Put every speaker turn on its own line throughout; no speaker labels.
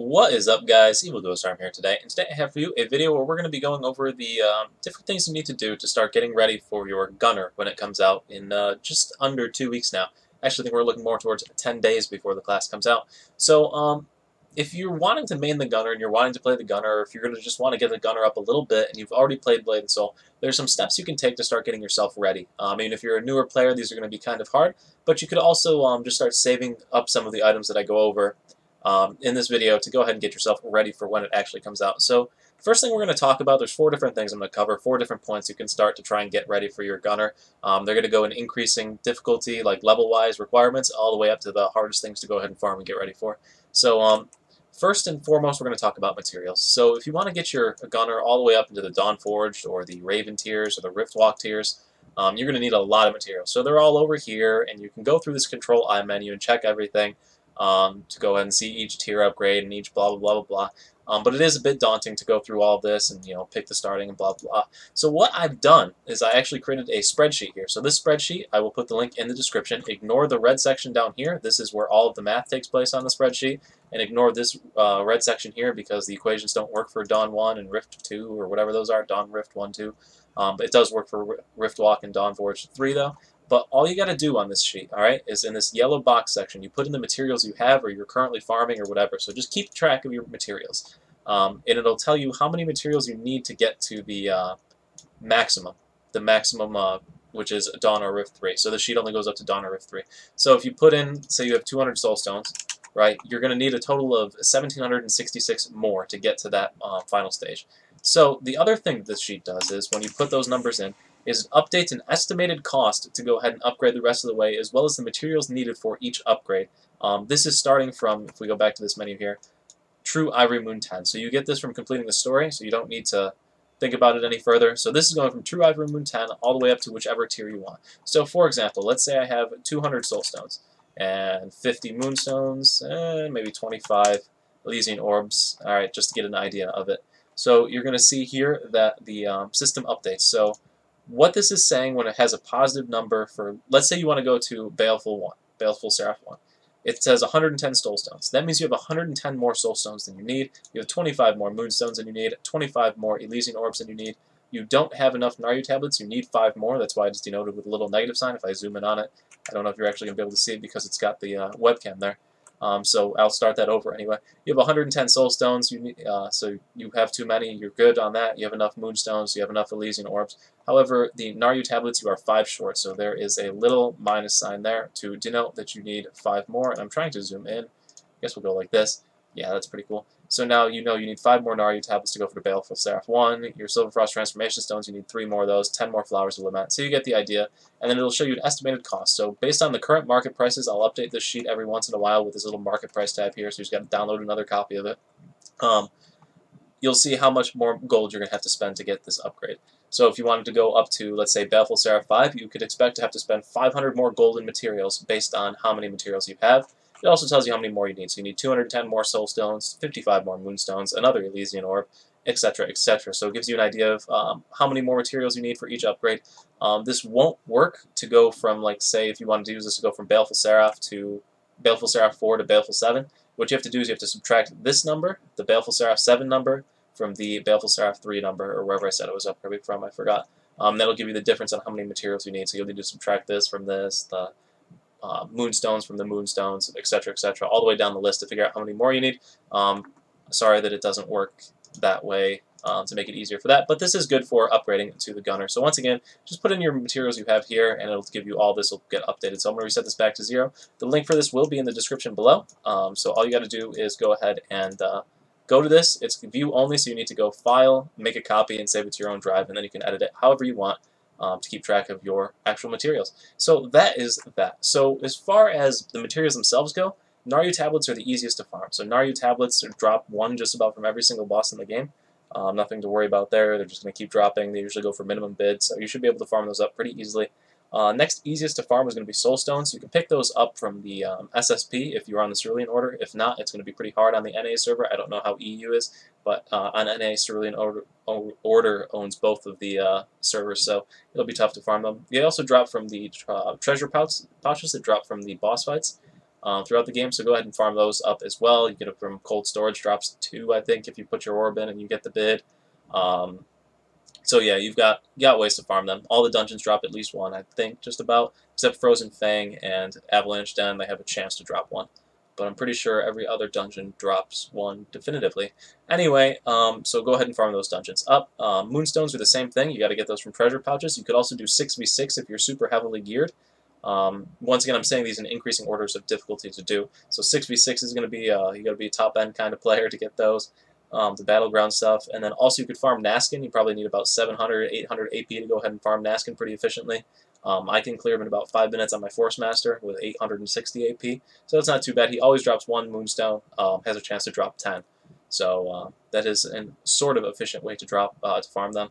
What is up, guys? Evil Ghost Arm here today, and today I have for you a video where we're going to be going over the different things you need to do to start getting ready for your gunner when it comes out in just under 2 weeks now. Actually, I think we're looking more towards 10 days before the class comes out. So, if you're wanting to main the gunner and you're wanting to play the gunner, or if you're going to just want to get the gunner up a little bit and you've already played Blade and Soul, there's some steps you can take to start getting yourself ready. I mean, if you're a newer player, these are going to be kind of hard, but you could also just start saving up some of the items that I go over in this video to go ahead and get yourself ready for when it actually comes out. So first thing we're going to talk about, there's 4 different things I'm going to cover, 4 different points you can start to try and get ready for your gunner. They're going to go in increasing difficulty, like level-wise requirements, all the way up to the hardest things to go ahead and farm and get ready for. So first and foremost, we're going to talk about materials. So if you want to get your gunner all the way up into the Dawn Forged or the Raven tiers or the Riftwalk tiers, you're going to need a lot of materials. So they're all over here, and you can go through this Control I menu and check everything. To go ahead and see each tier upgrade and each blah blah blah blah blah. But it is a bit daunting to go through all of this and pick the starting and blah blah. So what I've done is I actually created a spreadsheet here. So this spreadsheet, I will put the link in the description. Ignore the red section down here. This is where all of the math takes place on the spreadsheet. And ignore this red section here because the equations don't work for Dawn 1 and Rift 2 or whatever those are. Dawn Rift 1, 2. But it does work for Riftwalk and Dawn Forge 3 though. But all you got to do on this sheet, all right, is in this yellow box section, you put in the materials you have or you're currently farming or whatever. So just keep track of your materials. And it'll tell you how many materials you need to get to the maximum. Which is Dawn or Rift 3. So the sheet only goes up to Dawn or Rift 3. So if you put in, say you have 200 soul stones, right, you're going to need a total of 1,766 more to get to that final stage. So the other thing this sheet does is when you put those numbers in, is it updates an estimated cost to go ahead and upgrade the rest of the way, as well as the materials needed for each upgrade. This is starting from, if we go back to this menu here, True Ivory Moon 10. So you get this from completing the story, so you don't need to think about it any further. So this is going from True Ivory Moon 10 all the way up to whichever tier you want. So for example, let's say I have 200 soul stones and 50 moonstones, maybe 25 Elysian orbs. All right, just to get an idea of it. So you're going to see here that the system updates. So what this is saying when it has a positive number for, let's say you want to go to Baleful 1, Baleful Seraph 1. It says 110 soul stones. That means you have 110 more soul stones than you need. You have 25 more moonstones than you need, 25 more Elysian orbs than you need. You don't have enough Naryu tablets. You need 5 more. That's why it's denoted with a little negative sign. If I zoom in on it, I don't know if you're actually going to be able to see it because it's got the webcam there. So I'll start that over anyway. You have 110 soul stones, so you have too many, you're good on that. You have enough moonstones, you have enough Elysian orbs. However, the Naryu tablets, you are 5 short, so there is a little minus sign there to denote that you need 5 more. And I'm trying to zoom in. I guess we'll go like this. Yeah, that's pretty cool. So now you know you need 5 more Naryu tablets to go for the Baleful Seraph 1. Your Silver Frost Transformation Stones, you need 3 more of those, 10 more Flowers of Lament. So you get the idea. And then it'll show you an estimated cost. So based on the current market prices, I'll update this sheet every once in a while with this little market price tab here, so you just got to download another copy of it. You'll see how much more gold you're going to have to spend to get this upgrade. So if you wanted to go up to, let's say, Baleful Seraph 5, you could expect to have to spend 500 more golden materials based on how many materials you have. It also tells you how many more you need. So you need 210 more soul stones, 55 more moonstones, another Elysian orb, etc., etc. So it gives you an idea of how many more materials you need for each upgrade. This won't work to go from, like, say, if you wanted to use this to go from Baleful Seraph 4 to Baleful 7. What you have to do is you have to subtract this number, the Baleful Seraph 7 number, from the Baleful Seraph 3 number, or wherever I said it was upgraded from, I forgot. That'll give you the difference on how many materials you need. So you'll need to subtract this from this, the moonstones from the moonstones, etc., etc., all the way down the list to figure out how many more you need. Sorry that it doesn't work that way to make it easier for that, but this is good for upgrading to the gunner. So once again, just put in your materials you have here, and it'll give you all this will get updated. So I'm going to reset this back to 0. The link for this will be in the description below. So all you got to do is go ahead and go to this. It's view only, so you need to go File, make a copy, and save it to your own drive, and then you can edit it however you want. To keep track of your actual materials. So that is that. So as far as the materials themselves go, Naryu tablets are the easiest to farm. So Naryu tablets drop 1 just about from every single boss in the game. Nothing to worry about there. They're just going to keep dropping. They usually go for minimum bid, so you should be able to farm those up pretty easily. Next easiest to farm is going to be soul stones. You can pick those up from the SSP if you're on the Cerulean Order. If not, it's going to be pretty hard on the NA server. I don't know how EU is, but on NA, Cerulean Order owns both of the servers, so it'll be tough to farm them. They also drop from the treasure pouches that drop from the boss fights. throughout the game, so go ahead and farm those up as well. You get it from cold storage drops 2, I think, if you put your orb in and you get the bid. So yeah, you got ways to farm them. All the dungeons drop at least 1, I think, just about, except Frozen Fang and Avalanche Den. They have a chance to drop 1, but I'm pretty sure every other dungeon drops 1 definitively. Anyway, so go ahead and farm those dungeons up. Moonstones are the same thing. You got to get those from treasure pouches. You could also do 6v6 if you're super heavily geared. Once again, I'm saying these in increasing orders of difficulty to do. So 6v6 is going to be, you got to be a top end kind of player to get those. The battleground stuff, and then also you could farm Naskin. You probably need about 700, 800 AP to go ahead and farm Naskin pretty efficiently. I can clear him in about 5 minutes on my Force Master with 860 AP, so it's not too bad. He always drops 1 Moonstone, has a chance to drop 10, so that is a sort of efficient way to to farm them.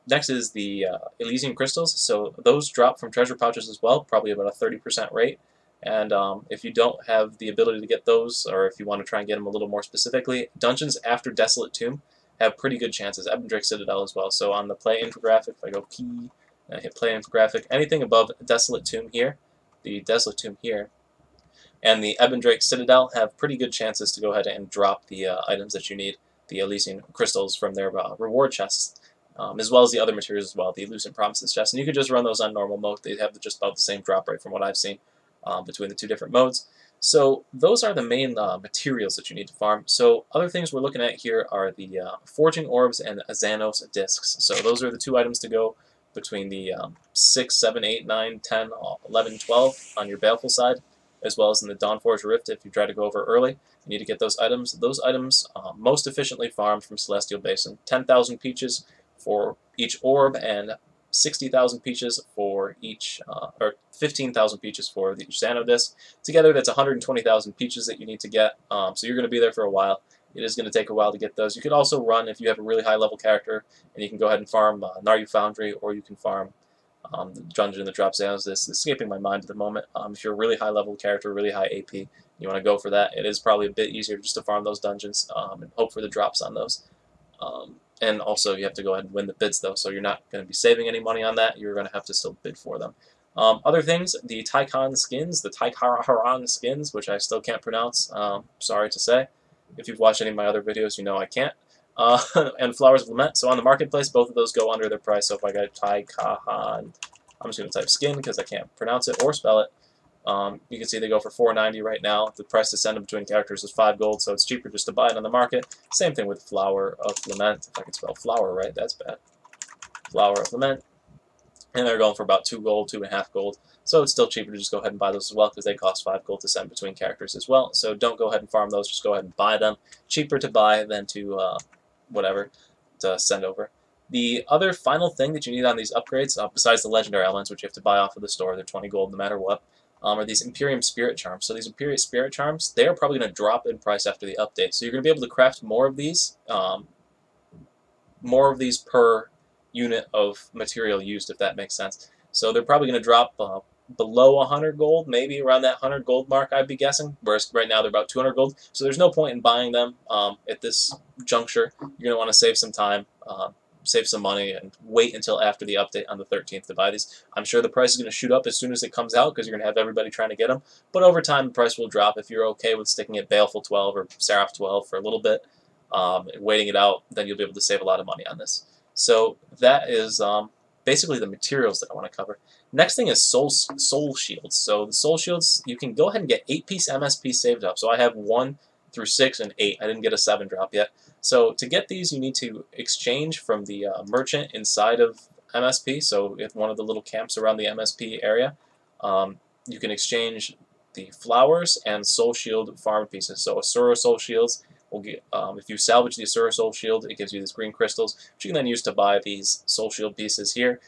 Next is the Elysian Crystals, so those drop from treasure pouches as well, probably about a 30% rate. And if you don't have the ability to get those, or if you want to try and get them a little more specifically, dungeons after Desolate Tomb have pretty good chances. Ebondrake Citadel as well. So on the play infographic, if I go P and I hit play infographic, anything above Desolate Tomb here, the Desolate Tomb here, and the Ebondrake Citadel have pretty good chances to go ahead and drop the items that you need, the Elysian Crystals from their reward chests, as well as the other materials as well, the Elusive Promises chest. And you could just run those on normal mode. They have just about the same drop rate from what I've seen. Between the 2 different modes. So those are the main materials that you need to farm. So other things we're looking at here are the Forging Orbs and Xanos Discs. So those are the 2 items to go between the 6, 7, 8, 9, 10, 11, 12 on your Baleful side, as well as in the Dawnforge Rift if you try to go over early. You need to get those items. Those items most efficiently farmed from Celestial Basin. 10,000 peaches for each orb, and 60,000 peaches for each, or 15,000 peaches for the Xano disc. Together, that's 120,000 peaches that you need to get. So you're going to be there for a while. It is going to take a while to get those. You could also run if you have a really high level character, and you can go ahead and farm Naryu Foundry, or you can farm the dungeon that drops Xanos disc. It's escaping my mind at the moment. If you're a really high level character, really high AP, you want to go for that. It is probably a bit easier just to farm those dungeons and hope for the drops on those. And also, you have to go ahead and win the bids, though, so you're not going to be saving any money on that. You're going to have to still bid for them. Other things, the Taikon skins, the Taikaran skins, which I still can't pronounce, sorry to say. If you've watched any of my other videos, you know I can't. And Flowers of Lament. So on the marketplace, both of those go under their price. So if I got Taikahan, I'm just going to type skin because I can't pronounce it or spell it. You can see they go for $4.90 right now. The price to send them between characters is 5 gold, so it's cheaper just to buy it on the market. Same thing with Flower of Lament. If I can spell flower right, that's bad. Flower of Lament. And they're going for about 2 gold, 2.5 gold. So it's still cheaper to just go ahead and buy those as well because they cost 5 gold to send between characters as well. So don't go ahead and farm those, just go ahead and buy them. Cheaper to buy than to, to send over. The other final thing that you need on these upgrades, besides the legendary elements, which you have to buy off of the store, they're 20 gold no matter what, are these Imperium Spirit Charms. So these Imperium Spirit Charms, they are probably going to drop in price after the update. So you're going to be able to craft more of these per unit of material used, if that makes sense. So they're probably going to drop below 100 gold, maybe around that 100 gold mark, I'd be guessing, whereas right now they're about 200 gold. So there's no point in buying them at this juncture. You're going to want to save some time, save some money, and wait until after the update on the 13th to buy these. I'm sure the price is going to shoot up as soon as it comes out because you're going to have everybody trying to get them, but over time the price will drop. If you're okay with sticking at Baleful 12 or Seraph 12 for a little bit, and waiting it out, then you'll be able to save a lot of money on this. So that is basically the materials that I want to cover. Next thing is soul shields. So the soul shields, you can go ahead and get 8-piece MSP saved up. So I have 1 through 6 and 8. I didn't get a 7 drop yet. So to get these, you need to exchange from the merchant inside of MSP. So if one of the little camps around the MSP area, you can exchange the flowers and soul shield farm pieces. So Asura soul shields will get, if you salvage the Asura soul shield, it gives you these green crystals, which you can then use to buy these soul shield pieces here.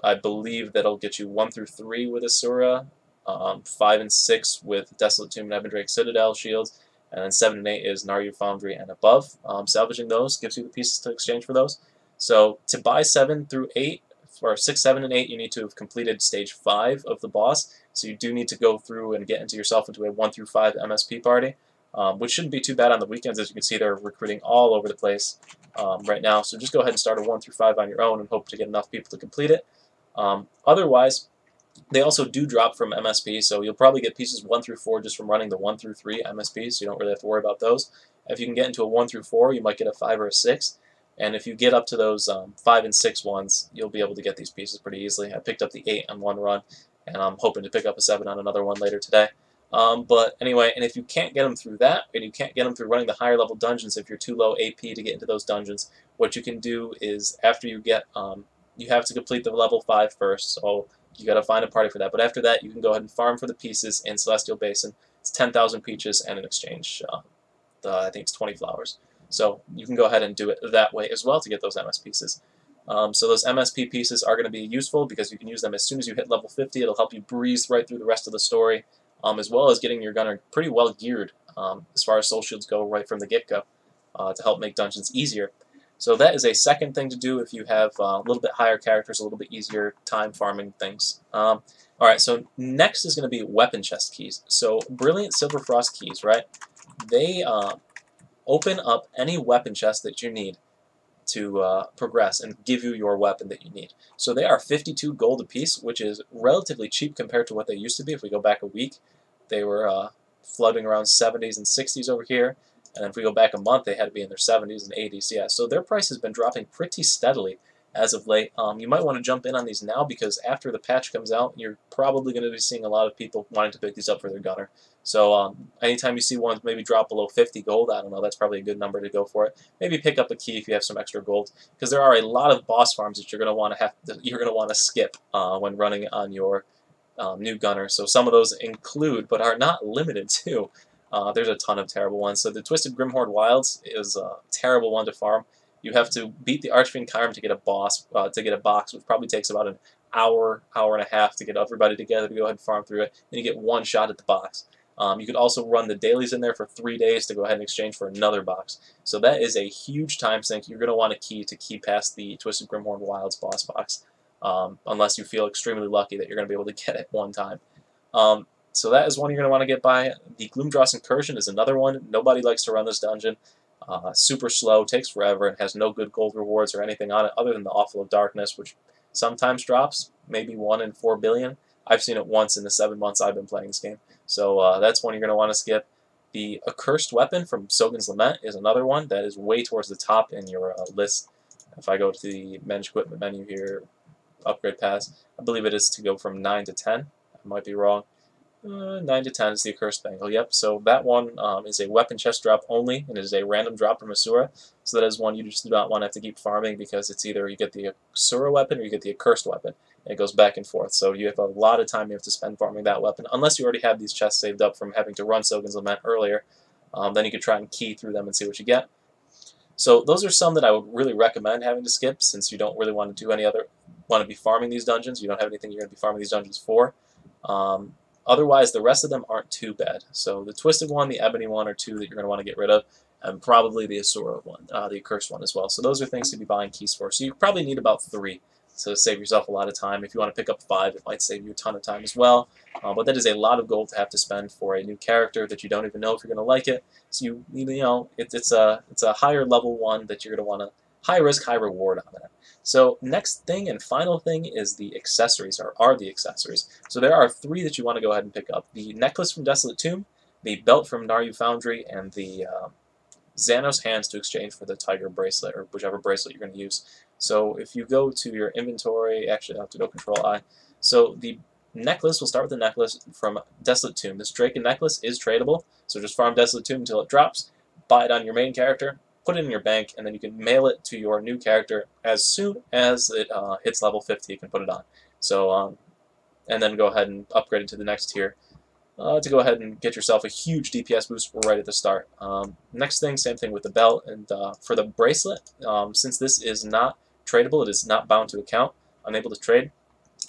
I believe that'll get you 1 through 3 with Asura, 5 and 6 with Desolate Tomb and Ebondrake Citadel shields, and then 7 and 8 is Naryu Foundry and above. Salvaging those gives you the pieces to exchange for those. So to buy 7 through 8, or 6, 7, and 8, you need to have completed stage 5 of the boss. So you do need to go through and get yourself into a 1 through 5 MSP party, which shouldn't be too bad on the weekends. As you can see, they're recruiting all over the place right now. So just go ahead and start a 1 through 5 on your own and hope to get enough people to complete it. Otherwise, They also do drop from MSP, so you'll probably get pieces 1 through 4 just from running the 1 through 3 MSPs, so you don't really have to worry about those. If you can get into a 1 through 4, you might get a 5 or a 6, and if you get up to those 5 and 6 ones, you'll be able to get these pieces pretty easily. I picked up the 8 on one run, and I'm hoping to pick up a 7 on another one later today. But anyway, and if you can't get them through that, and you can't get them through running the higher level dungeons, if you're too low AP to get into those dungeons, what you can do is after you get, you have to complete the level 5 first, so you got to find a party for that. But after that, you can go ahead and farm for the pieces in Celestial Basin. It's 10,000 peaches and in exchange, I think it's 20 flowers. So you can go ahead and do it that way as well to get those MS pieces. So those MSP pieces are going to be useful because you can use them as soon as you hit level 50. It'll help you breeze right through the rest of the story, as well as getting your gunner pretty well geared as far as soul shields go right from the get-go to help make dungeons easier. So that is a second thing to do if you have a little bit higher characters, a little bit easier time farming things. Alright, so next is going to be weapon chest keys. So Brilliant Silver Frost keys, right? They open up any weapon chest that you need to progress and give you your weapon that you need. So they are 52 gold apiece, which is relatively cheap compared to what they used to be. If we go back a week, they were floating around 70s and 60s over here. And if we go back a month, they had to be in their 70s and 80s. Yeah, so their price has been dropping pretty steadily as of late. You might want to jump in on these now because after the patch comes out, you're probably going to be seeing a lot of people wanting to pick these up for their gunner. So anytime you see one maybe drop below 50 gold, I don't know, that's probably a good number to go for it. Maybe pick up a key if you have some extra gold, because there are a lot of boss farms that you're going to want to skip when running on your new gunner. So some of those include, but are not limited to. There's a ton of terrible ones. So the Twisted Grimhorde Wilds is a terrible one to farm. You have to beat the Archfiend Chiron to get a box, which probably takes about an hour, hour and a half to get everybody together to go ahead and farm through it. Then you get one shot at the box. You could also run the dailies in there for 3 days to go ahead and exchange for another box. So that is a huge time sink. You're going to want a key to key past the Twisted Grimhorde Wilds boss box, unless you feel extremely lucky that you're going to be able to get it one time. So that is one you're going to want to get by. The Gloomdross Incursion is another one. Nobody likes to run this dungeon. Super slow, takes forever, and has no good gold rewards or anything on it other than the Offal of Darkness, which sometimes drops, maybe 1 in 4 billion. I've seen it once in the 7 months I've been playing this game. So that's one you're going to want to skip. The Accursed Weapon from Sogan's Lament is another one that is way towards the top in your list. If I go to the Manage Equipment menu here, Upgrade Pass, I believe it is to go from 9 to 10. I might be wrong. 9 to 10 is the Accursed Bangle. Yep, so that one is a weapon chest drop only, and it is a random drop from Asura. So that is one you just do not want to have to keep farming because it's either you get the Asura weapon or you get the Accursed weapon. And it goes back and forth. So you have a lot of time you have to spend farming that weapon, unless you already have these chests saved up from having to run Sogan's Lament earlier. Then you could try and key through them and see what you get. So those are some that I would really recommend having to skip since you don't really want to do any other, want to be farming these dungeons. You don't have anything you're going to be farming these dungeons for. Otherwise, the rest of them aren't too bad. So the Twisted one, the Ebony one are two that you're going to want to get rid of, and probably the Asura one, the Accursed one as well. So those are things to be buying keys for. So you probably need about 3 to save yourself a lot of time. If you want to pick up 5, it might save you a ton of time as well. But that is a lot of gold to have to spend for a new character that you don't even know if you're going to like it. So you know it's a higher level one that you're going to want to high risk, high reward on that. So next thing and final thing is the accessories, or are the accessories. So there are 3 that you want to go ahead and pick up. The necklace from Desolate Tomb, the belt from Naryu Foundry, and the Xanos hands to exchange for the tiger bracelet, or whichever bracelet you're going to use. So if you go to your inventory, actually I have to go Control I. So the necklace, we'll start with the necklace from Desolate Tomb. This Draken necklace is tradable, so just farm Desolate Tomb until it drops, buy it on your main character, put it in your bank, and then you can mail it to your new character as soon as it hits level 50. You can put it on. So, and then go ahead and upgrade it to the next tier to go ahead and get yourself a huge DPS boost right at the start. Next thing, same thing with the belt, and for the bracelet, since this is not tradable, it is not bound to account, unable to trade,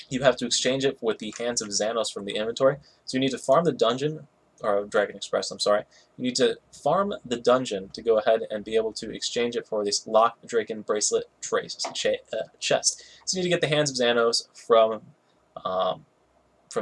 you have to exchange it with the Hands of Xanos from the inventory. So you need to farm the dungeon, or Dragon Express, I'm sorry. You need to farm the dungeon to go ahead and be able to exchange it for this Lock Draken Bracelet chest. So you need to get the Hands of Xanos from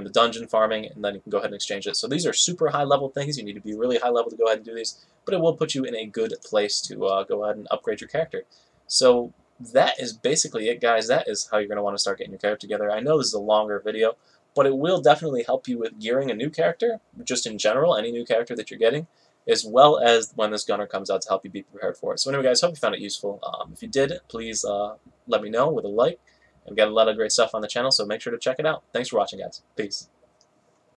the dungeon farming, and then you can go ahead and exchange it. So these are super high level things. You need to be really high level to go ahead and do these, but it will put you in a good place to go ahead and upgrade your character. So that is basically it, guys. That is how you're going to want to start getting your character together. I know this is a longer video, but it will definitely help you with gearing a new character, just in general, any new character that you're getting, as well as when this gunner comes out to help you be prepared for it. So anyway, guys, hope you found it useful. If you did, please let me know with a like. I've got a lot of great stuff on the channel, so make sure to check it out. Thanks for watching, guys. Peace.